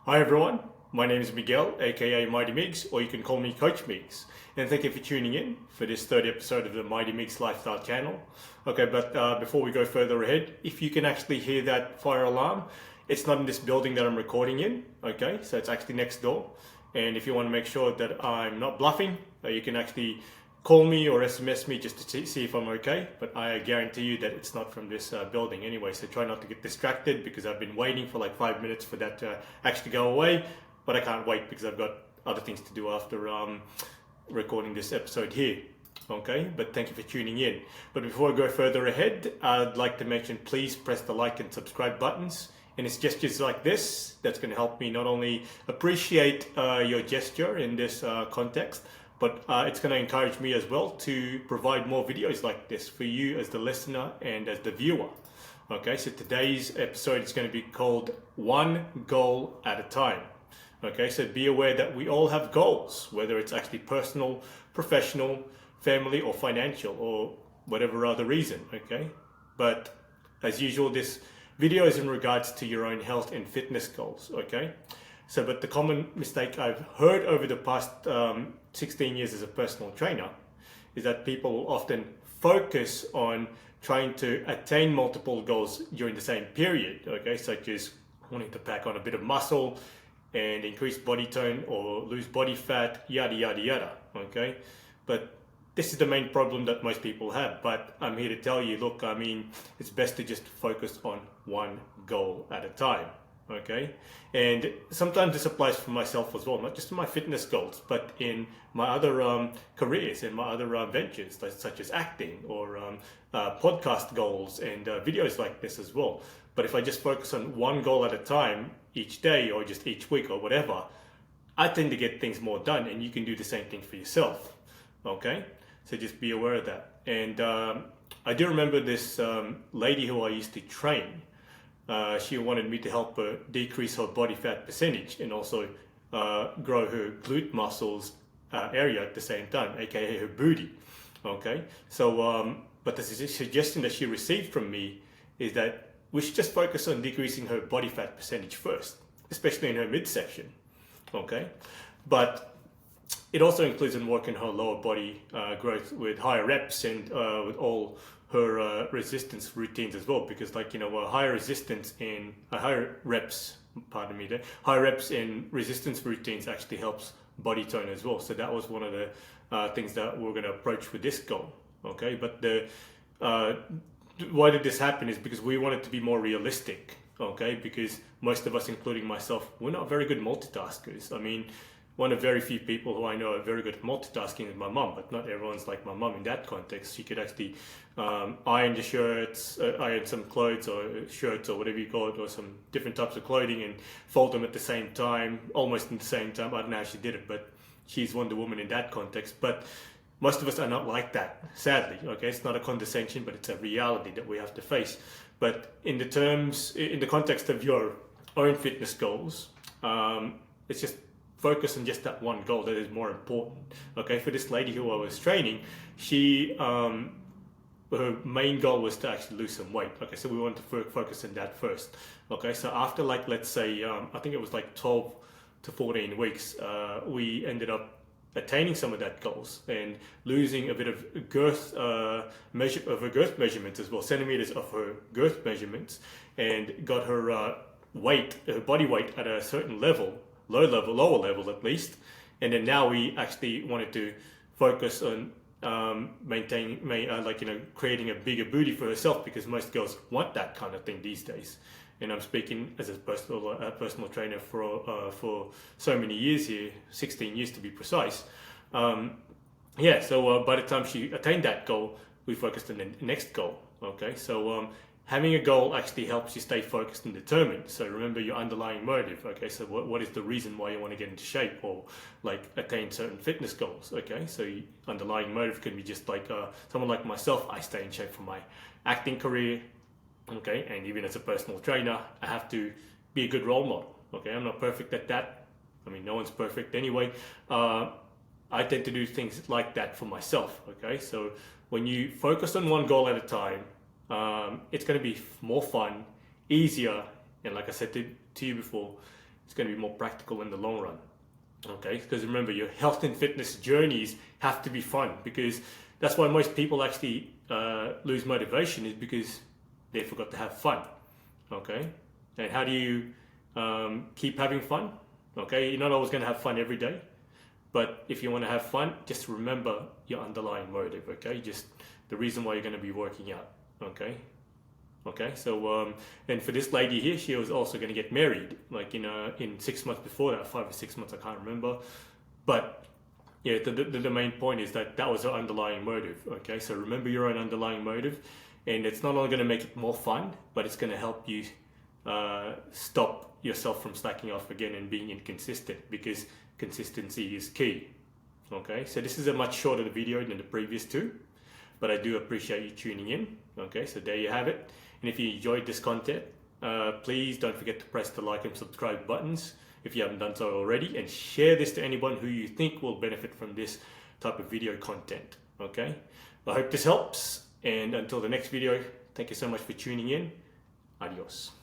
Hi everyone, my name is Miguel, aka Mighty Migz, or you can call me Coach Migz. And thank you for tuning in for this third episode of the Mighty Migz Lifestyle channel. Okay, but before we go further ahead, if you can actually hear that fire alarm, it's not in this building that I'm recording in, okay? So it's actually next door. And if you want to make sure that I'm not bluffing, you can actually call me or SMS me just to see if I'm okay. But I guarantee you that it's not from this building anyway. So try not to get distracted because I've been waiting for like 5 minutes for that to actually go away. But I can't wait because I've got other things to do after recording this episode here. Okay, but thank you for tuning in. But before I go further ahead, I'd like to mention please press the like and subscribe buttons. And it's gestures like this that's going to help me not only appreciate your gesture in this context, but it's going to encourage me as well to provide more videos like this for you as the listener and as the viewer. Okay, so today's episode is going to be called One Goal at a Time. Okay, so be aware that we all have goals, whether it's actually personal, professional, family, or financial, or whatever other reason. Okay, but as usual, this video is in regards to your own health and fitness goals. Okay, so but the common mistake I've heard over the past 16 years as a personal trainer is that people often focus on trying to attain multiple goals during the same period. Okay, such as wanting to pack on a bit of muscle and increase body tone or lose body fat, yada yada yada. Okay, but this is the main problem that most people have. But I'm here to tell you, look, I mean, it's best to just focus on one goal at a time. Okay, and sometimes this applies for myself as well, not just in my fitness goals, but in my other careers and my other ventures, such as acting or podcast goals and videos like this as well. But if I just focus on one goal at a time each day or just each week or whatever, I tend to get things more done, and you can do the same thing for yourself. Okay, so just be aware of that. And I do remember this lady who I used to train. She wanted me to help her decrease her body fat percentage and also grow her glute muscles area at the same time, aka her booty. Okay, so but the suggestion that she received from me is that we should just focus on decreasing her body fat percentage first, especially in her midsection. Okay, but it also includes in working her lower body growth with higher reps and with all her resistance routines as well, because higher resistance in higher reps, pardon me, there, higher reps in resistance routines actually helps body tone as well. So that was one of the things that we're going to approach with this goal. Okay, but the why did this happen is because we wanted to be more realistic. Okay, because most of us, including myself, we're not very good multitaskers. I mean, one of very few people who I know are very good at multitasking is my mum, but not everyone's like my mum in that context. She could actually iron the shirts, iron some clothes or shirts or whatever you call it, or some different types of clothing and fold them at the same time, almost in the same time. I don't know how she did it, but she's Wonder Woman in that context. But most of us are not like that, sadly. Okay, it's not a condescension, but it's a reality that we have to face. But in the context of your own fitness goals, it's just focus on just that one goal that is more important. Okay, for this lady who I was training, she her main goal was to actually lose some weight. Okay, so we wanted to focus on that first. Okay, so after let's say I think it was like 12 to 14 weeks, we ended up attaining some of that goals and losing a bit of girth her girth measurements as well, centimeters of her girth measurements, and got her weight, her body weight at a certain level, lower level at least. And then now we actually wanted to focus on creating a bigger booty for herself, because most girls want that kind of thing these days. And I'm speaking as a personal trainer for so many years here, 16 years to be precise. So by the time she attained that goal, we focused on the next goal. Okay, so having a goal actually helps you stay focused and determined. So remember your underlying motive. Okay, so what is the reason why you want to get into shape or like attain certain fitness goals? Okay, so underlying motive can be just like someone like myself. I stay in shape for my acting career. Okay, and even as a personal trainer, I have to be a good role model. Okay, I'm not perfect at that. I mean, no one's perfect anyway. I tend to do things like that for myself. Okay, so when you focus on one goal at a time, it's going to be more fun, easier, and like I said to you before, it's going to be more practical in the long run. Okay, because remember, your health and fitness journeys have to be fun, because that's why most people actually lose motivation, is because they forgot to have fun. Okay, and how do you keep having fun? Okay, you're not always going to have fun every day, but if you want to have fun, just remember your underlying motive. Okay, just the reason why you're going to be working out. Okay, so and for this lady here, she was also going to get married, like in 6 months before that, 5 or 6 months, I can't remember. But yeah, the main point is that was her underlying motive. Okay, so remember your own underlying motive, and it's not only going to make it more fun, but it's going to help you stop yourself from slacking off again and being inconsistent, because consistency is key. Okay, so this is a much shorter video than the previous two, but I do appreciate you tuning in. Okay, so there you have it. And if you enjoyed this content, please don't forget to press the like and subscribe buttons if you haven't done so already, and share this to anyone who you think will benefit from this type of video content. Okay, I hope this helps, and until the next video, thank you so much for tuning in. Adios.